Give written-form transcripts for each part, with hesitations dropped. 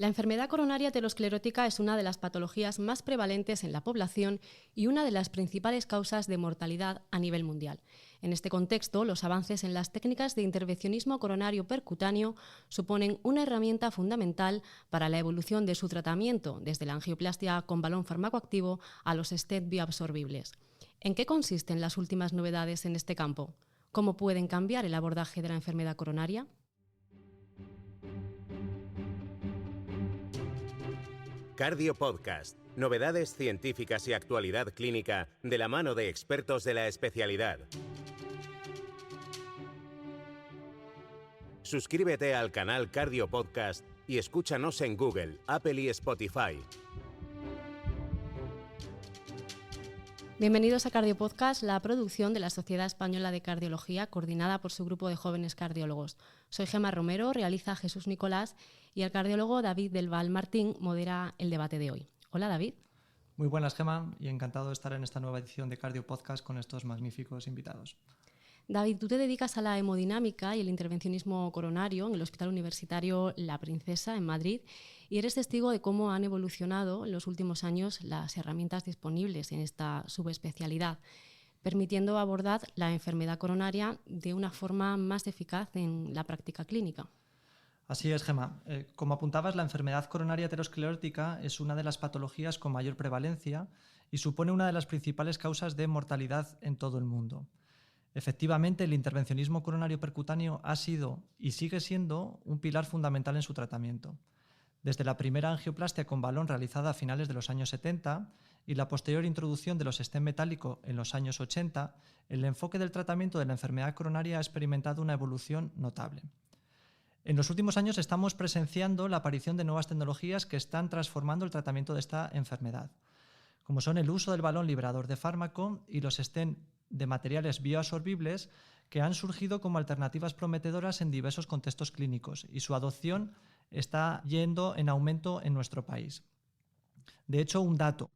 La enfermedad coronaria aterosclerótica es una de las patologías más prevalentes en la población y una de las principales causas de mortalidad a nivel mundial. En este contexto, los avances en las técnicas de intervencionismo coronario percutáneo suponen una herramienta fundamental para la evolución de su tratamiento, desde la angioplastia con balón farmacoactivo a los stent bioabsorbibles. ¿En qué consisten las últimas novedades en este campo? ¿Cómo pueden cambiar el abordaje de la enfermedad coronaria? Cardio Podcast. Novedades científicas y actualidad clínica de la mano de expertos de la especialidad. Suscríbete al canal Cardio Podcast y escúchanos en Google, Apple y Spotify. Bienvenidos a Cardio Podcast, la producción de la Sociedad Española de Cardiología, coordinada por su grupo de jóvenes cardiólogos. Soy Gemma Romero, realiza Jesús Nicolás y el cardiólogo David del Val Martín modera el debate de hoy. Hola, David. Muy buenas, Gemma, y encantado de estar en esta nueva edición de Cardio Podcast con estos magníficos invitados. David, tú te dedicas a la hemodinámica y el intervencionismo coronario en el Hospital Universitario La Princesa, en Madrid, y eres testigo de cómo han evolucionado en los últimos años las herramientas disponibles en esta subespecialidad, permitiendo abordar la enfermedad coronaria de una forma más eficaz en la práctica clínica. Así es, Gemma. Como apuntabas, la enfermedad coronaria aterosclerótica es una de las patologías con mayor prevalencia y supone una de las principales causas de mortalidad en todo el mundo. Efectivamente, el intervencionismo coronario percutáneo ha sido y sigue siendo un pilar fundamental en su tratamiento. Desde la primera angioplastia con balón realizada a finales de los años 70 y la posterior introducción de los stent metálico en los años 80, el enfoque del tratamiento de la enfermedad coronaria ha experimentado una evolución notable. En los últimos años estamos presenciando la aparición de nuevas tecnologías que están transformando el tratamiento de esta enfermedad, como son el uso del balón liberador de fármaco y los stent de materiales bioabsorbibles que han surgido como alternativas prometedoras en diversos contextos clínicos y su adopción está yendo en aumento en nuestro país. De hecho, un dato.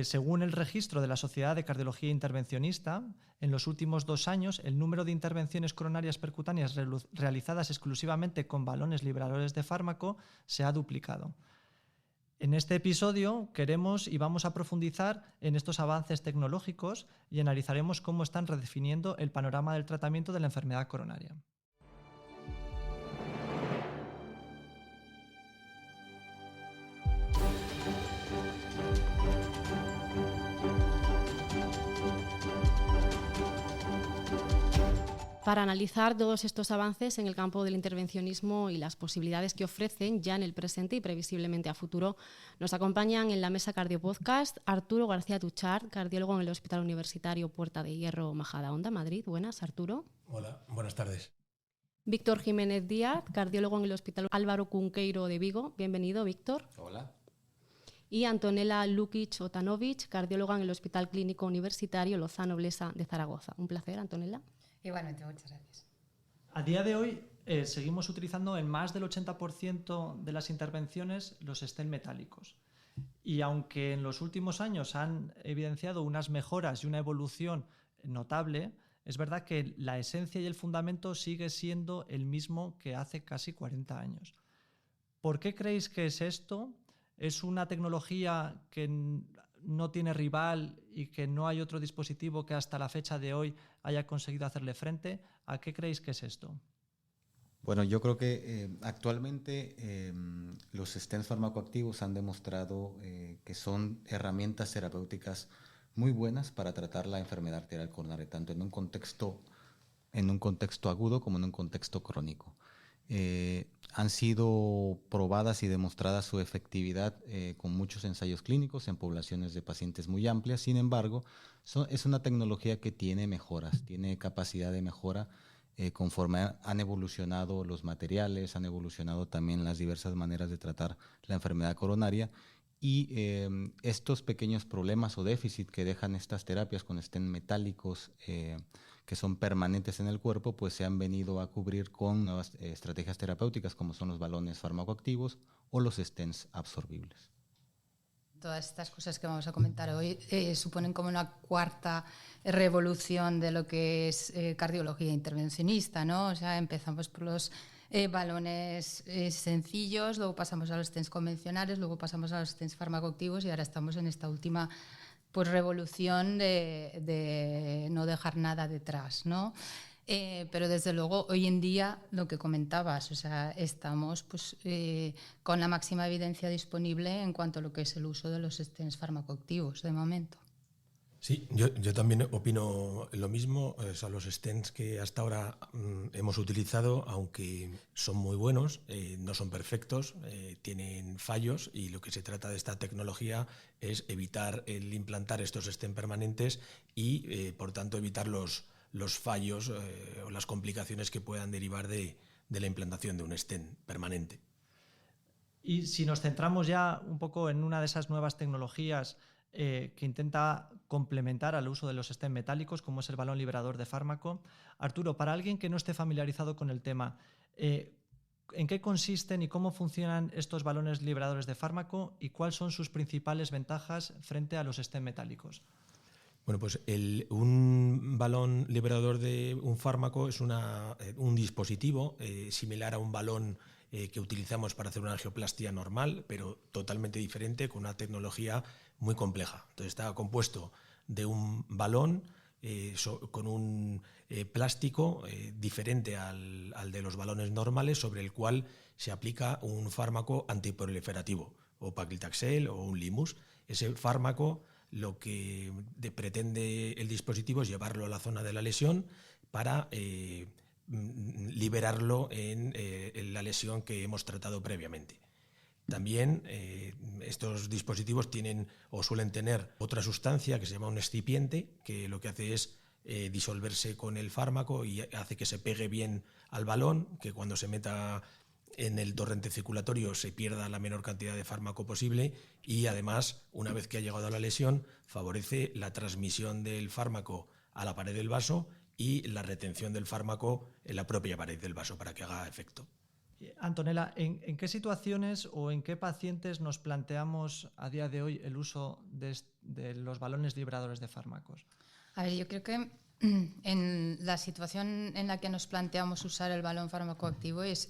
Según el registro de la Sociedad de Cardiología Intervencionista, en los últimos 2 años el número de intervenciones coronarias percutáneas realizadas exclusivamente con balones liberadores de fármaco se ha duplicado. En este episodio queremos y vamos a profundizar en estos avances tecnológicos y analizaremos cómo están redefiniendo el panorama del tratamiento de la enfermedad coronaria. Para analizar todos estos avances en el campo del intervencionismo y las posibilidades que ofrecen ya en el presente y previsiblemente a futuro, nos acompañan en la mesa Cardio Podcast Arturo García Tuchart, cardiólogo en el Hospital Universitario Puerta de Hierro, Majadahonda, Madrid. Buenas, Arturo. Hola, buenas tardes. Víctor Jiménez Díaz, cardiólogo en el Hospital Álvaro Cunqueiro de Vigo. Bienvenido, Víctor. Hola. Y Antonella Lukic Otanovic, cardióloga en el Hospital Clínico Universitario Lozano Blesa de Zaragoza. Un placer, Antonella. Igualmente, muchas gracias. A día de hoy seguimos utilizando en más del 80% de las intervenciones los stent metálicos. Y aunque en los últimos años han evidenciado unas mejoras y una evolución notable, es verdad que la esencia y el fundamento sigue siendo el mismo que hace casi 40 años. ¿Por qué creéis que es esto? ¿Es una tecnología que no tiene rival y que no hay otro dispositivo que hasta la fecha de hoy haya conseguido hacerle frente? ¿A qué creéis que es esto? Bueno, yo creo que actualmente los stents farmacoactivos han demostrado que son herramientas terapéuticas muy buenas para tratar la enfermedad arterial coronaria, tanto en un contexto agudo como en un contexto crónico. Han sido probadas y demostradas su efectividad con muchos ensayos clínicos en poblaciones de pacientes muy amplias. Sin embargo, es una tecnología que tiene mejoras, tiene capacidad de mejora conforme han evolucionado los materiales, han evolucionado también las diversas maneras de tratar la enfermedad coronaria. Y estos pequeños problemas o déficit que dejan estas terapias con stent metálicos que son permanentes en el cuerpo, pues se han venido a cubrir con nuevas estrategias terapéuticas como son los balones farmacoactivos o los stents absorbibles. Todas estas cosas que vamos a comentar hoy suponen como una cuarta revolución de lo que es cardiología intervencionista, ¿no? O sea, empezamos por los balones sencillos, luego pasamos a los stents convencionales, luego pasamos a los stents farmacoactivos y ahora estamos en esta última pues revolución de no dejar nada detrás, ¿no? Pero desde luego hoy en día lo que comentabas, o sea, estamos pues, con la máxima evidencia disponible en cuanto a lo que es el uso de los stents farmacoactivos de momento. Sí, yo también opino lo mismo. O sea, los stents que hasta ahora hemos utilizado, aunque son muy buenos, no son perfectos, tienen fallos, y lo que se trata de esta tecnología es evitar el implantar estos stents permanentes y, por tanto, evitar los fallos o las complicaciones que puedan derivar de la implantación de un stent permanente. Y si nos centramos ya un poco en una de esas nuevas tecnologías que intenta complementar al uso de los stents metálicos, como es el balón liberador de fármaco. Arturo, para alguien que no esté familiarizado con el tema, ¿en qué consisten y cómo funcionan estos balones liberadores de fármaco y cuáles son sus principales ventajas frente a los stents metálicos? Bueno, pues un balón liberador de un fármaco es un dispositivo similar a un balón que utilizamos para hacer una angioplastia normal, pero totalmente diferente, con una tecnología muy compleja. Entonces está compuesto de un balón con un plástico diferente al de los balones normales, sobre el cual se aplica un fármaco antiproliferativo, o paclitaxel o un limus. Ese fármaco, lo que pretende el dispositivo es llevarlo a la zona de la lesión para liberarlo en la lesión que hemos tratado previamente. También estos dispositivos tienen o suelen tener otra sustancia que se llama un excipiente, que lo que hace es disolverse con el fármaco y hace que se pegue bien al balón, que cuando se meta en el torrente circulatorio se pierda la menor cantidad de fármaco posible, y además, una vez que ha llegado a la lesión, favorece la transmisión del fármaco a la pared del vaso y la retención del fármaco en la propia pared del vaso para que haga efecto. Antonella, ¿en qué situaciones o en qué pacientes nos planteamos a día de hoy el uso de los balones liberadores de fármacos? A ver, yo creo que en la situación en la que nos planteamos usar el balón farmacoactivo es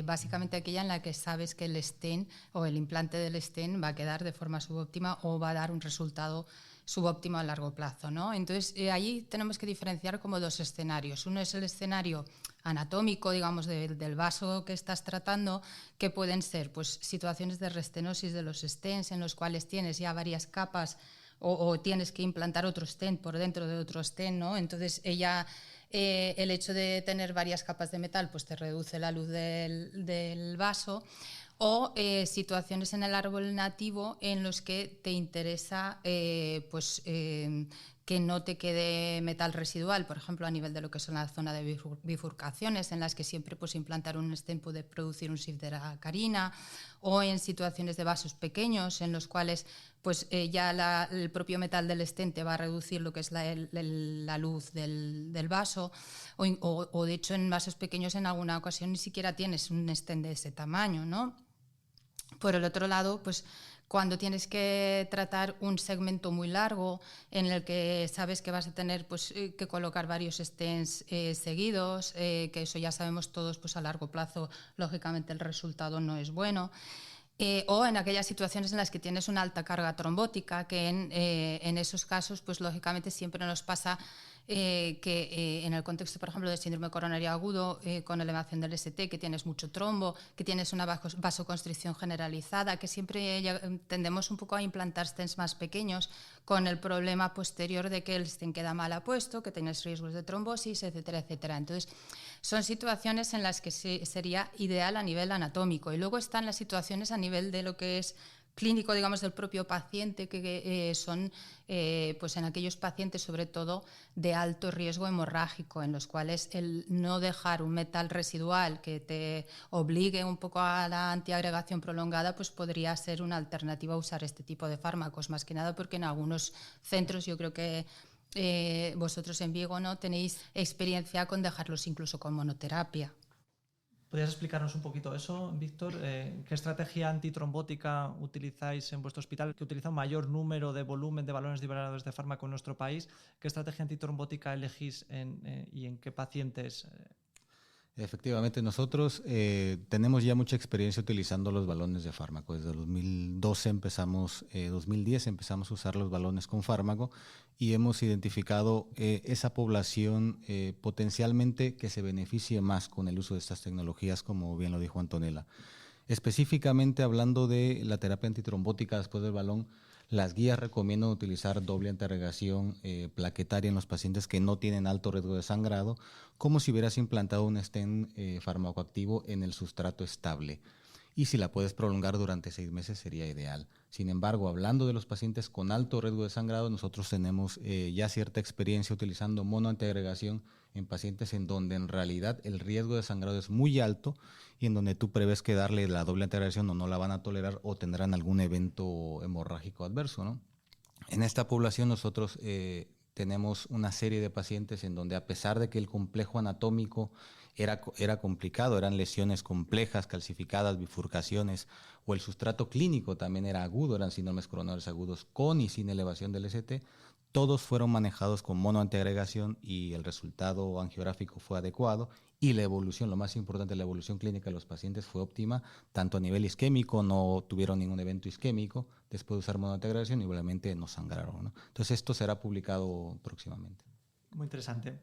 básicamente aquella en la que sabes que el stent o el implante del stent va a quedar de forma subóptima o va a dar un resultado subóptimo a largo plazo, ¿no? Entonces, allí tenemos que diferenciar como dos escenarios. Uno es el escenario anatómico, digamos, del vaso que estás tratando, que pueden ser pues, situaciones de restenosis de los stents en los cuales tienes ya varias capas o tienes que implantar otro stent por dentro de otro stent, ¿no? Entonces, el hecho de tener varias capas de metal pues te reduce la luz del vaso. O situaciones en el árbol nativo en los que te interesa que no te quede metal residual, por ejemplo, a nivel de lo que son la zona de bifurcaciones, en las que siempre pues, implantar un stent puede producir un shift de la carina, o en situaciones de vasos pequeños en los cuales pues, ya el propio metal del stent te va a reducir lo que es la luz del vaso, o de hecho en vasos pequeños en alguna ocasión ni siquiera tienes un stent de ese tamaño, ¿no? Por el otro lado, pues cuando tienes que tratar un segmento muy largo en el que sabes que vas a tener pues, que colocar varios stents seguidos, que eso ya sabemos todos, pues a largo plazo, lógicamente el resultado no es bueno. O en aquellas situaciones en las que tienes una alta carga trombótica, que en esos casos, pues lógicamente siempre nos pasa que en el contexto, por ejemplo, del síndrome coronario agudo con elevación del ST, que tienes mucho trombo, que tienes una vasoconstricción generalizada, que siempre tendemos un poco a implantar stents más pequeños con el problema posterior de que el stent queda mal apuesto, que tienes riesgos de trombosis, etcétera, etcétera. Entonces, son situaciones en las que sería ideal a nivel anatómico. Y luego están las situaciones a nivel de lo que es clínico, digamos, del propio paciente, que son pues en aquellos pacientes sobre todo de alto riesgo hemorrágico, en los cuales el no dejar un metal residual que te obligue un poco a la antiagregación prolongada pues podría ser una alternativa a usar este tipo de fármacos, más que nada porque en algunos centros yo creo que vosotros en Vigo no tenéis experiencia con dejarlos incluso con monoterapia. ¿Podrías explicarnos un poquito eso, Víctor? ¿Qué estrategia antitrombótica utilizáis en vuestro hospital, que utiliza un mayor número de volumen de balones liberadores de fármaco en nuestro país? ¿Qué estrategia antitrombótica elegís y en qué pacientes? Efectivamente, nosotros tenemos ya mucha experiencia utilizando los balones de fármaco. Desde 2010 empezamos a usar los balones con fármaco y hemos identificado esa población potencialmente que se beneficie más con el uso de estas tecnologías, como bien lo dijo Antonella. Específicamente hablando de la terapia antitrombótica después del balón, las guías recomiendan utilizar doble antiagregación plaquetaria en los pacientes que no tienen alto riesgo de sangrado, como si hubieras implantado un stent farmacoactivo en el sustrato estable. Y si la puedes prolongar durante 6 meses sería ideal. Sin embargo, hablando de los pacientes con alto riesgo de sangrado, nosotros tenemos ya cierta experiencia utilizando monoantiagregación en pacientes en donde en realidad el riesgo de sangrado es muy alto y en donde tú prevés que darle la doble antiagregación o no la van a tolerar o tendrán algún evento hemorrágico adverso, ¿no? En esta población nosotros tenemos una serie de pacientes en donde a pesar de que el complejo anatómico era complicado, eran lesiones complejas, calcificadas, bifurcaciones, o el sustrato clínico también era agudo, eran síndromes coronarios agudos con y sin elevación del ST, todos fueron manejados con monoantiagregación y el resultado angiográfico fue adecuado y la evolución, lo más importante, la evolución clínica de los pacientes fue óptima, tanto a nivel isquémico, no tuvieron ningún evento isquémico después de usar monoantiagregación y obviamente no sangraron, ¿no? Entonces esto será publicado próximamente. Muy interesante.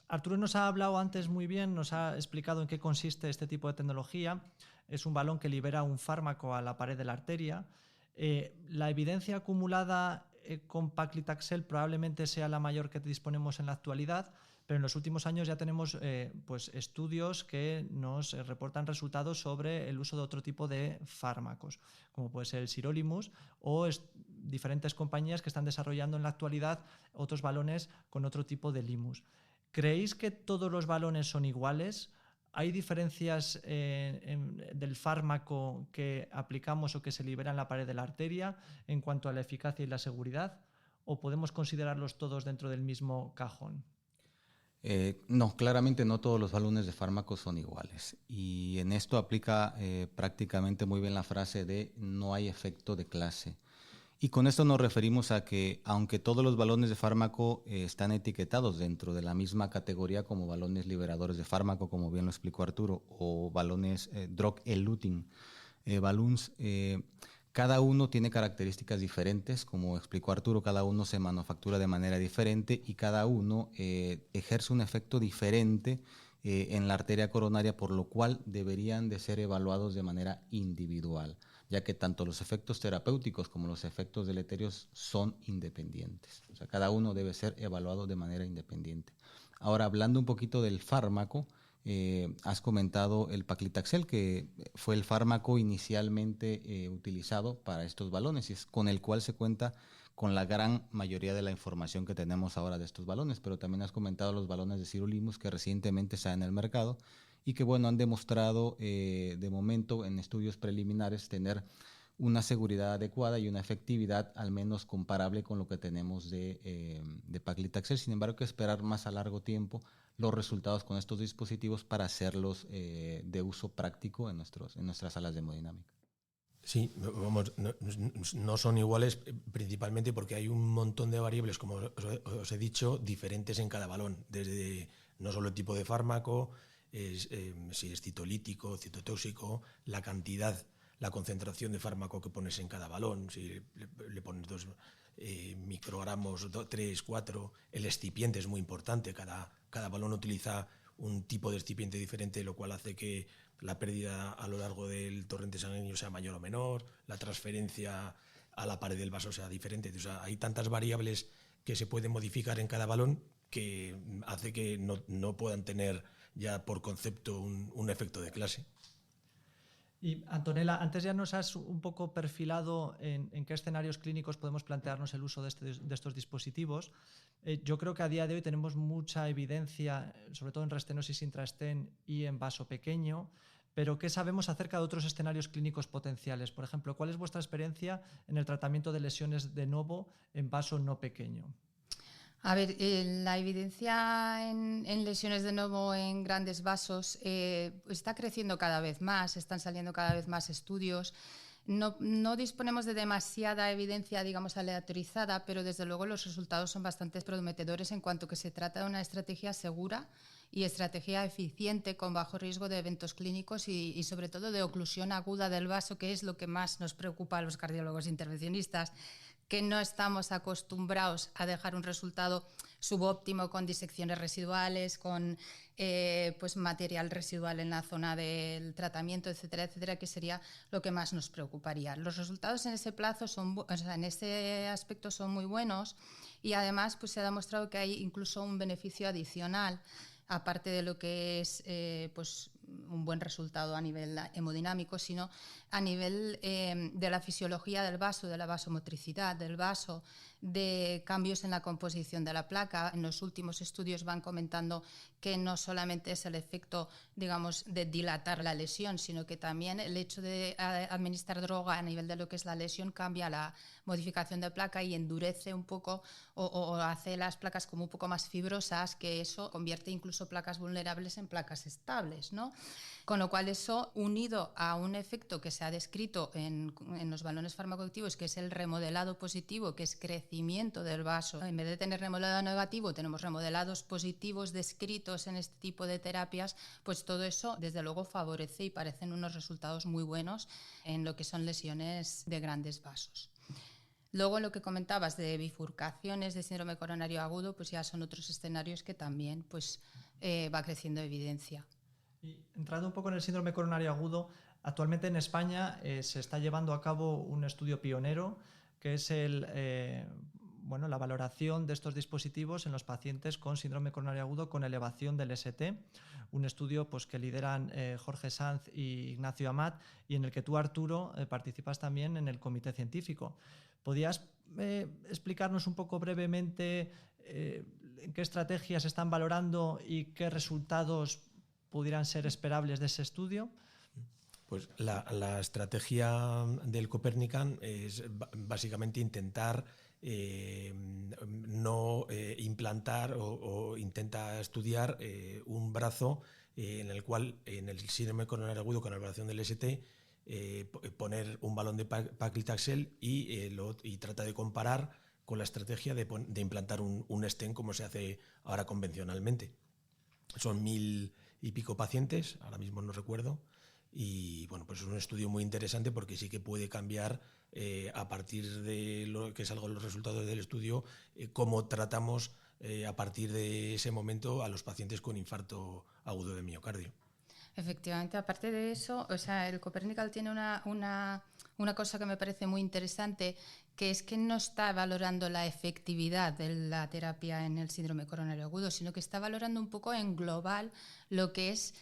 Arturo nos ha hablado antes muy bien, nos ha explicado en qué consiste este tipo de tecnología. Es un balón que libera un fármaco a la pared de la arteria. La evidencia acumulada con paclitaxel probablemente sea la mayor que disponemos en la actualidad, pero en los últimos años ya tenemos pues estudios que nos reportan resultados sobre el uso de otro tipo de fármacos, como puede ser el sirolimus o diferentes compañías que están desarrollando en la actualidad otros balones con otro tipo de limus. ¿Creéis que todos los balones son iguales? ¿Hay diferencias del fármaco que aplicamos o que se libera en la pared de la arteria en cuanto a la eficacia y la seguridad? ¿O podemos considerarlos todos dentro del mismo cajón? No, claramente no todos los balones de fármacos son iguales. Y en esto aplica prácticamente muy bien la frase de no hay efecto de clase. Y con esto nos referimos a que, aunque todos los balones de fármaco están etiquetados dentro de la misma categoría como balones liberadores de fármaco, como bien lo explicó Arturo, o balones drug-eluting balloons, cada uno tiene características diferentes, como explicó Arturo, cada uno se manufactura de manera diferente y cada uno ejerce un efecto diferente en la arteria coronaria, por lo cual deberían de ser evaluados de manera individual, ya que tanto los efectos terapéuticos como los efectos deleterios son independientes. O sea, cada uno debe ser evaluado de manera independiente. Ahora, hablando un poquito del fármaco, has comentado el paclitaxel, que fue el fármaco inicialmente utilizado para estos balones y es con el cual se cuenta con la gran mayoría de la información que tenemos ahora de estos balones, pero también has comentado los balones de sirolimus que recientemente están en el mercado y que bueno, han demostrado de momento en estudios preliminares tener una seguridad adecuada y una efectividad al menos comparable con lo que tenemos de paclitaxel. Sin embargo, hay que esperar más a largo tiempo los resultados con estos dispositivos para hacerlos de uso práctico en nuestras salas de hemodinámica. Sí, vamos, no son iguales principalmente porque hay un montón de variables, como os he dicho, diferentes en cada balón, desde no solo el tipo de fármaco, si es citolítico, citotóxico, la cantidad, la concentración de fármaco que pones en cada balón, si le pones 2 microgramos, 3, 4, el excipiente es muy importante, cada balón utiliza un tipo de excipiente diferente, lo cual hace que la pérdida a lo largo del torrente sanguíneo sea mayor o menor, la transferencia a la pared del vaso sea diferente. O sea, hay tantas variables que se pueden modificar en cada balón que hace que no puedan tener ya por concepto un efecto de clase. Y Antonella, antes ya nos has un poco perfilado en qué escenarios clínicos podemos plantearnos el uso de estos dispositivos. Yo creo que a día de hoy tenemos mucha evidencia, sobre todo en restenosis intraestén y en vaso pequeño, pero ¿qué sabemos acerca de otros escenarios clínicos potenciales? Por ejemplo, ¿cuál es vuestra experiencia en el tratamiento de lesiones de novo en vaso no pequeño? A ver, la evidencia en lesiones de novo en grandes vasos está creciendo cada vez más, están saliendo cada vez más estudios. No disponemos de demasiada evidencia, digamos, aleatorizada, pero desde luego los resultados son bastante prometedores en cuanto que se trata de una estrategia segura y estrategia eficiente con bajo riesgo de eventos clínicos y sobre todo de oclusión aguda del vaso, que es lo que más nos preocupa a los cardiólogos intervencionistas, que no estamos acostumbrados a dejar un resultado subóptimo con disecciones residuales, con pues material residual en la zona del tratamiento, etcétera, etcétera, que sería lo que más nos preocuparía. Los resultados en ese plazo en ese aspecto son muy buenos y además pues se ha demostrado que hay incluso un beneficio adicional, aparte de lo que es pues un buen resultado a nivel hemodinámico, sino a nivel de la fisiología del vaso, de la vasomotricidad del vaso, de cambios en la composición de la placa. En los últimos estudios van comentando que no solamente es el efecto, digamos, de dilatar la lesión, sino que también el hecho de administrar droga a nivel de lo que es la lesión cambia la modificación de placa y endurece un poco o hace las placas como un poco más fibrosas, que eso convierte incluso placas vulnerables en placas estables, ¿no? Con lo cual eso, unido a un efecto que se ha descrito en los balones farmacoactivos, que es el remodelado positivo, que es crecimiento del vaso. En vez de tener remodelado negativo, tenemos remodelados positivos descritos en este tipo de terapias, pues todo eso desde luego favorece y parecen unos resultados muy buenos en lo que son lesiones de grandes vasos. Luego lo que comentabas de bifurcaciones de síndrome coronario agudo, pues ya son otros escenarios que también pues, va creciendo evidencia. Y entrando un poco en el síndrome coronario agudo, actualmente en España se está llevando a cabo un estudio pionero que es la valoración de estos dispositivos en los pacientes con síndrome coronario agudo con elevación del ST, un estudio pues, que lideran Jorge Sanz y Ignacio Amat y en el que tú, Arturo, participas también en el comité científico. ¿Podrías explicarnos un poco brevemente qué estrategias están valorando y qué resultados pudieran ser esperables de ese estudio? Pues la estrategia del Copernican es básicamente intentar no implantar o intenta estudiar un brazo en el cual en el síndrome coronario agudo con elevación del ST poner un balón de paclitaxel y trata de comparar con la estrategia de implantar un stent como se hace ahora convencionalmente. Son 1000 y pico pacientes, ahora mismo no recuerdo, y bueno, pues es un estudio muy interesante porque sí que puede cambiar a partir de lo que salgan los resultados del estudio, cómo tratamos a partir de ese momento a los pacientes con infarto agudo de miocardio. Efectivamente, aparte de eso, o sea, el Copernican tiene una cosa que me parece muy interesante, que es que no está valorando la efectividad de la terapia en el síndrome coronario agudo, sino que está valorando un poco en global lo que es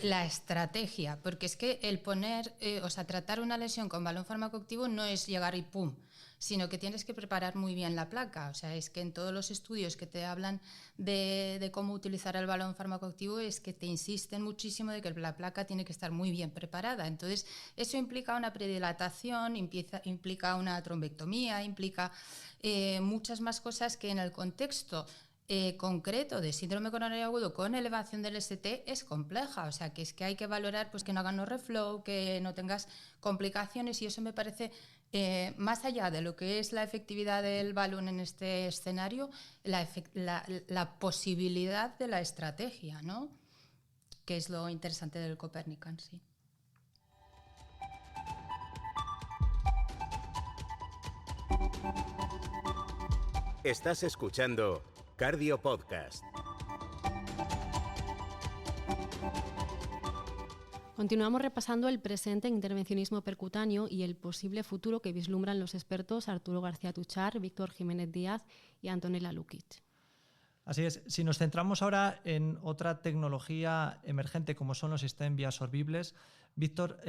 la estrategia, porque es que el tratar una lesión con balón farmacoactivo no es llegar y pum, sino que tienes que preparar muy bien la placa. O sea, es que en todos los estudios que te hablan de cómo utilizar el balón farmacoactivo es que te insisten muchísimo de que la placa tiene que estar muy bien preparada. Entonces, eso implica una predilatación, implica una trombectomía, implica muchas más cosas que en el contexto concreto de síndrome coronario agudo con elevación del ST es compleja, o sea que es que hay que valorar pues que no hagan no reflow, que no tengas complicaciones, y eso me parece más allá de lo que es la efectividad del balón en este escenario, la posibilidad de la estrategia, ¿no? Que es lo interesante del Copernican, sí. Estás escuchando Cardio Podcast. Continuamos repasando el presente en intervencionismo percutáneo y el posible futuro que vislumbran los expertos Arturo García Tuchar, Víctor Jiménez Díaz y Antonella Lukic. Así es, si nos centramos ahora en otra tecnología emergente como son los stents bioabsorbibles, Víctor,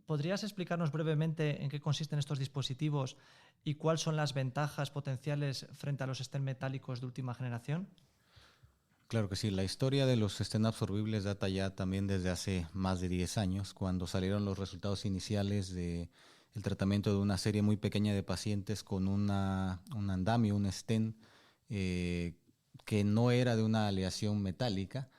¿podrías explicarnos brevemente en qué consisten estos dispositivos y cuáles son las ventajas potenciales frente a los stents metálicos de última generación? Claro que sí, la historia de los stents absorbibles data ya también desde hace más de 10 años, cuando salieron los resultados iniciales del tratamiento de una serie muy pequeña de pacientes con un andamio, un stent, que no era de una aleación metálica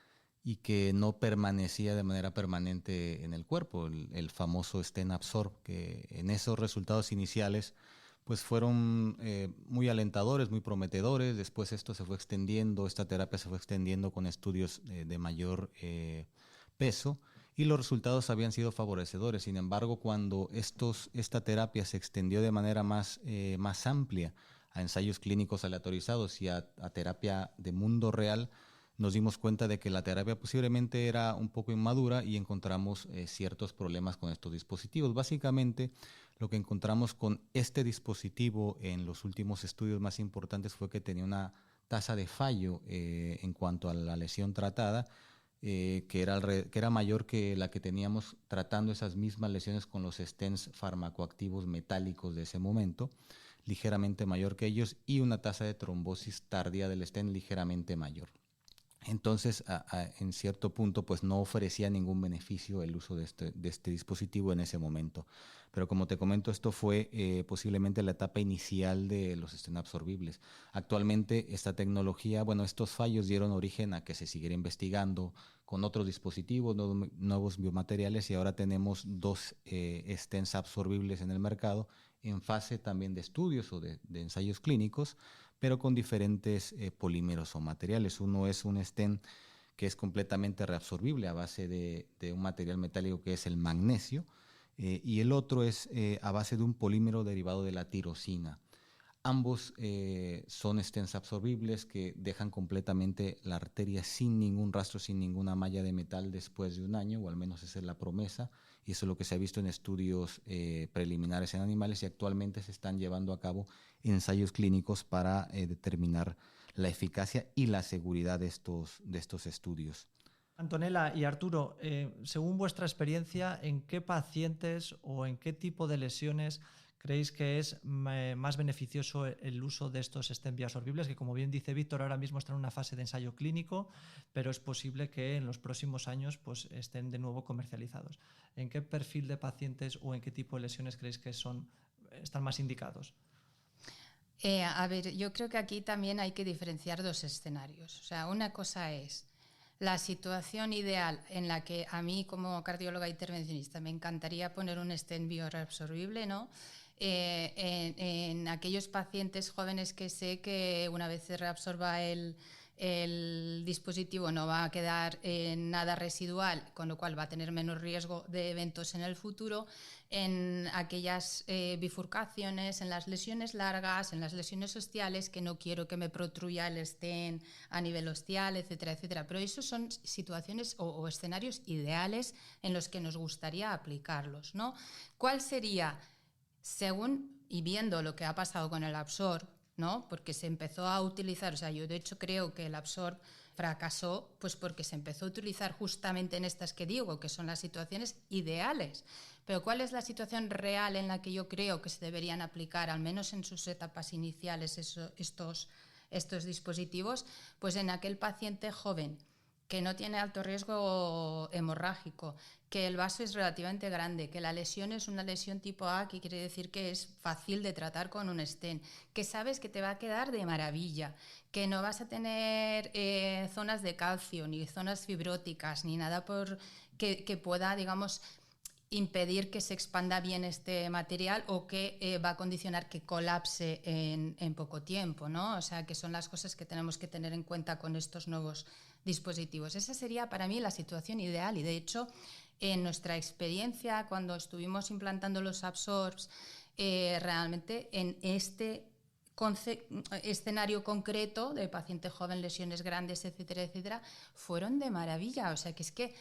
y que no permanecía de manera permanente en el cuerpo, el famoso stent absorb, que en esos resultados iniciales pues fueron muy alentadores, muy prometedores. Después esto se fue extendiendo, esta terapia se fue extendiendo con estudios de mayor peso y los resultados habían sido favorecedores. Sin embargo, cuando esta terapia se extendió de manera más amplia a ensayos clínicos aleatorizados y a terapia de mundo real, nos dimos cuenta de que la terapia posiblemente era un poco inmadura y encontramos ciertos problemas con estos dispositivos. Básicamente, lo que encontramos con este dispositivo en los últimos estudios más importantes fue que tenía una tasa de fallo en cuanto a la lesión tratada, que era mayor que la que teníamos tratando esas mismas lesiones con los stents farmacoactivos metálicos de ese momento, ligeramente mayor que ellos, y una tasa de trombosis tardía del stent ligeramente mayor. Entonces, en cierto punto, pues no ofrecía ningún beneficio el uso de este dispositivo en ese momento. Pero como te comento, esto fue posiblemente la etapa inicial de los stents absorbibles. Actualmente, esta tecnología, estos fallos dieron origen a que se siguiera investigando con otros dispositivos, nuevos biomateriales, y ahora tenemos 2 stents absorbibles en el mercado, en fase también de estudios o de ensayos clínicos, pero con diferentes polímeros o materiales. Uno es un stent que es completamente reabsorbible a base de un material metálico que es el magnesio, y el otro es a base de un polímero derivado de la tirosina. Ambos son stents absorbibles que dejan completamente la arteria sin ningún rastro, sin ninguna malla de metal después de un año, o al menos esa es la promesa, y eso es lo que se ha visto en estudios preliminares en animales, y actualmente se están llevando a cabo ensayos clínicos para determinar la eficacia y la seguridad de estos estudios. Antonella y Arturo, según vuestra experiencia, ¿en qué pacientes o en qué tipo de lesiones creéis que es más beneficioso el uso de estos stents bioabsorbibles, que, como bien dice Víctor, ahora mismo están en una fase de ensayo clínico, pero es posible que en los próximos años pues, estén de nuevo comercializados? ¿En qué perfil de pacientes o en qué tipo de lesiones creéis que están más indicados? A ver, yo creo que aquí también hay que diferenciar 2 escenarios. O sea, una cosa es la situación ideal en la que a mí, como cardióloga intervencionista, me encantaría poner un stent bioreabsorbible, ¿no? En aquellos pacientes jóvenes que sé que una vez se reabsorba el dispositivo no va a quedar nada residual, con lo cual va a tener menos riesgo de eventos en el futuro, en aquellas bifurcaciones, en las lesiones largas, en las lesiones ostiales, que no quiero que me protruya el stent a nivel ostial, etcétera, etcétera. Pero esos son situaciones o escenarios ideales en los que nos gustaría aplicarlos, ¿no? ¿Cuál sería, según y viendo lo que ha pasado con el Absorb, ¿no? Porque se empezó a utilizar, o sea, yo de hecho creo que el Absorb fracasó pues porque se empezó a utilizar justamente en estas que digo, que son las situaciones ideales. Pero ¿cuál es la situación real en la que yo creo que se deberían aplicar, al menos en sus etapas iniciales, estos dispositivos? Pues en aquel paciente joven que no tiene alto riesgo hemorrágico, que el vaso es relativamente grande, que la lesión es una lesión tipo A, que quiere decir que es fácil de tratar con un stent, que sabes que te va a quedar de maravilla, que no vas a tener zonas de calcio, ni zonas fibróticas, ni nada que pueda, digamos, impedir que se expanda bien este material o que va a condicionar que colapse en poco tiempo, ¿no? O sea, que son las cosas que tenemos que tener en cuenta con estos nuevos dispositivos. Esa sería para mí la situación ideal, y de hecho en nuestra experiencia cuando estuvimos implantando los Absorbs, realmente en este escenario concreto de paciente joven, lesiones grandes, etcétera, etcétera, fueron de maravilla. O sea, que es que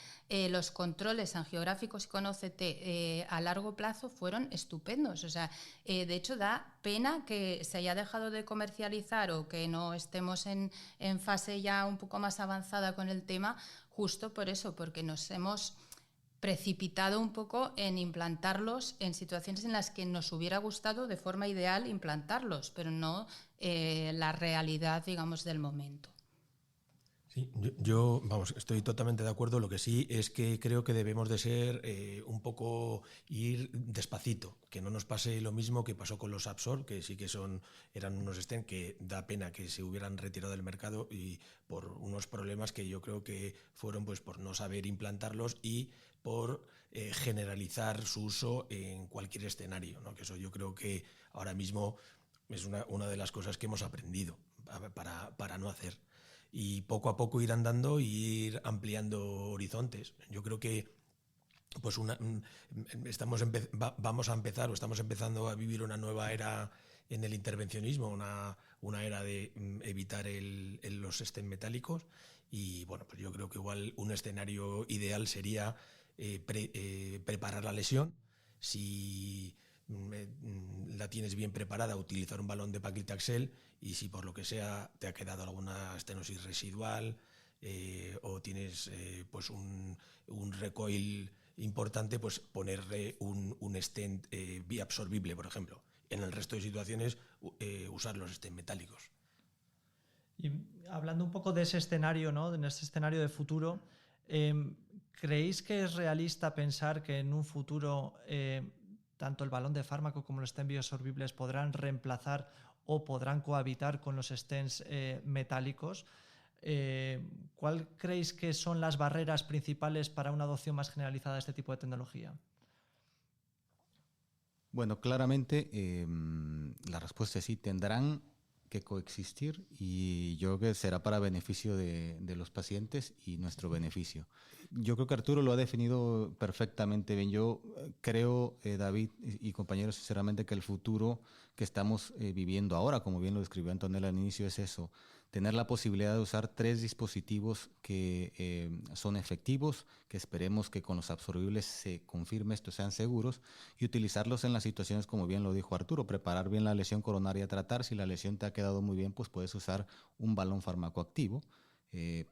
los controles angiográficos con OCT a largo plazo fueron estupendos. O sea, de hecho da pena que se haya dejado de comercializar o que no estemos en fase ya un poco más avanzada con el tema, justo por eso, porque nos hemos precipitado un poco en implantarlos en situaciones en las que nos hubiera gustado de forma ideal implantarlos, pero no la realidad, digamos, del momento. Sí, yo estoy totalmente de acuerdo. Lo que sí es que creo que debemos de ser un poco ir despacito, que no nos pase lo mismo que pasó con los Absorb, que sí que eran unos stents que da pena que se hubieran retirado del mercado y por unos problemas que yo creo que fueron pues por no saber implantarlos y por generalizar su uso en cualquier escenario, ¿no? Que eso yo creo que ahora mismo es una de las cosas que hemos aprendido para no hacer. Y poco a poco ir andando y ir ampliando horizontes. Yo creo que pues estamos empezando a vivir una nueva era en el intervencionismo, una era de evitar los stents metálicos, y bueno, pues yo creo que igual un escenario ideal sería preparar la lesión. Si la tienes bien preparada, utilizar un balón de paclitaxel, y si por lo que sea te ha quedado alguna estenosis residual o tienes pues un recoil importante, pues ponerle un stent biabsorbible, por ejemplo. En el resto de situaciones, usar los stents metálicos. Y hablando un poco de ese escenario, ¿no? En ese escenario de futuro, ¿creéis que es realista pensar que en un futuro tanto el balón de fármaco como los stents bioabsorbibles podrán reemplazar o podrán cohabitar con los stents metálicos? ¿Cuál creéis que son las barreras principales para una adopción más generalizada de este tipo de tecnología? Bueno, claramente la respuesta es sí, tendrán que coexistir, y yo creo que será para beneficio de los pacientes y nuestro beneficio. Yo creo que Arturo lo ha definido perfectamente bien. Yo creo, David y compañeros, sinceramente, que el futuro que estamos viviendo ahora, como bien lo describió Antonella al inicio, es eso: tener la posibilidad de usar 3 dispositivos que son efectivos, que esperemos que con los absorbibles se confirme esto, sean seguros, y utilizarlos en las situaciones, como bien lo dijo Arturo: preparar bien la lesión coronaria, tratar. Si la lesión te ha quedado muy bien, pues puedes usar un balón farmacoactivo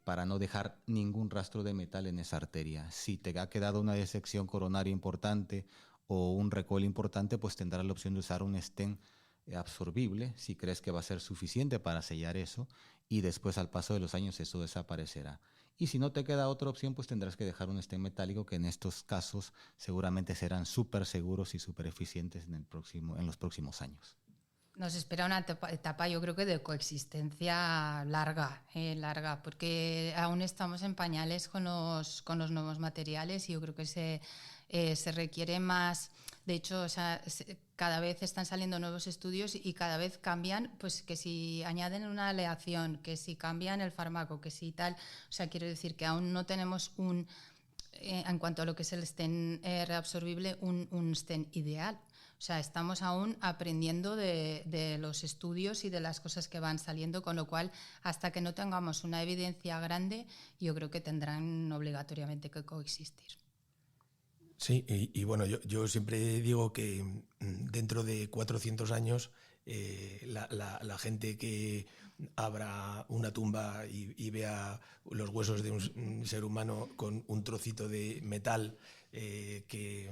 para no dejar ningún rastro de metal en esa arteria. Si te ha quedado una disección coronaria importante o un recoil importante, pues tendrás la opción de usar un stent absorbible, si crees que va a ser suficiente para sellar eso, y después al paso de los años eso desaparecerá. Y si no te queda otra opción, pues tendrás que dejar un stent metálico, que en estos casos seguramente serán súper seguros y súper eficientes en los próximos años. Nos espera una etapa, yo creo que de coexistencia larga, porque aún estamos en pañales con los nuevos materiales, y yo creo que se requiere más. De hecho, o sea, cada vez están saliendo nuevos estudios y cada vez cambian, pues que si añaden una aleación, que si cambian el fármaco, que si tal. O sea, quiero decir que aún no tenemos en cuanto a lo que es el stent reabsorbible, un stent ideal. O sea, estamos aún aprendiendo de los estudios y de las cosas que van saliendo, con lo cual, hasta que no tengamos una evidencia grande, yo creo que tendrán obligatoriamente que coexistir. Sí, y bueno, yo siempre digo que dentro de 400 años la gente que abra una tumba y vea los huesos de un ser humano con un trocito de metal que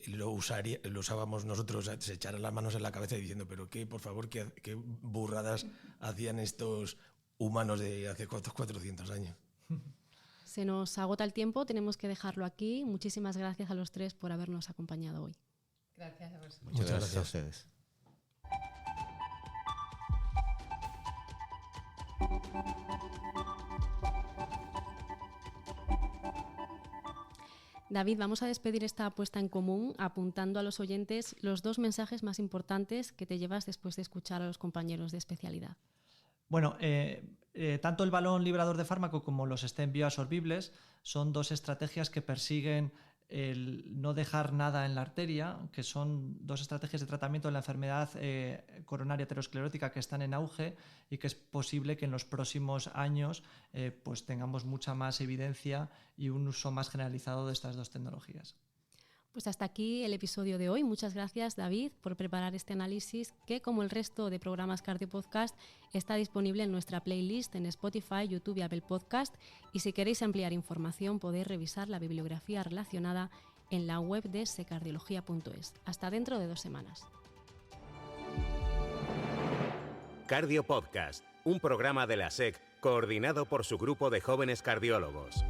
lo usábamos nosotros, se echaran las manos en la cabeza diciendo: pero qué, por favor, qué burradas hacían estos humanos de hace 400 años. Se nos agota el tiempo, tenemos que dejarlo aquí. Muchísimas gracias a los 3 por habernos acompañado hoy. Gracias a vosotros. Muchas gracias a ustedes. David, vamos a despedir esta apuesta en común apuntando a los oyentes los 2 mensajes más importantes que te llevas después de escuchar a los compañeros de especialidad. Bueno, tanto el balón liberador de fármaco como los stents bioabsorbibles son 2 estrategias que persiguen el no dejar nada en la arteria, que son 2 estrategias de tratamiento de la enfermedad coronaria aterosclerótica que están en auge, y que es posible que en los próximos años pues tengamos mucha más evidencia y un uso más generalizado de estas 2 tecnologías. Pues hasta aquí el episodio de hoy. Muchas gracias, David, por preparar este análisis que, como el resto de programas Cardio Podcast, está disponible en nuestra playlist en Spotify, YouTube y Apple Podcast. Y si queréis ampliar información, podéis revisar la bibliografía relacionada en la web de secardiología.es. Hasta dentro de 2 semanas. Cardio Podcast, un programa de la SEC coordinado por su grupo de jóvenes cardiólogos.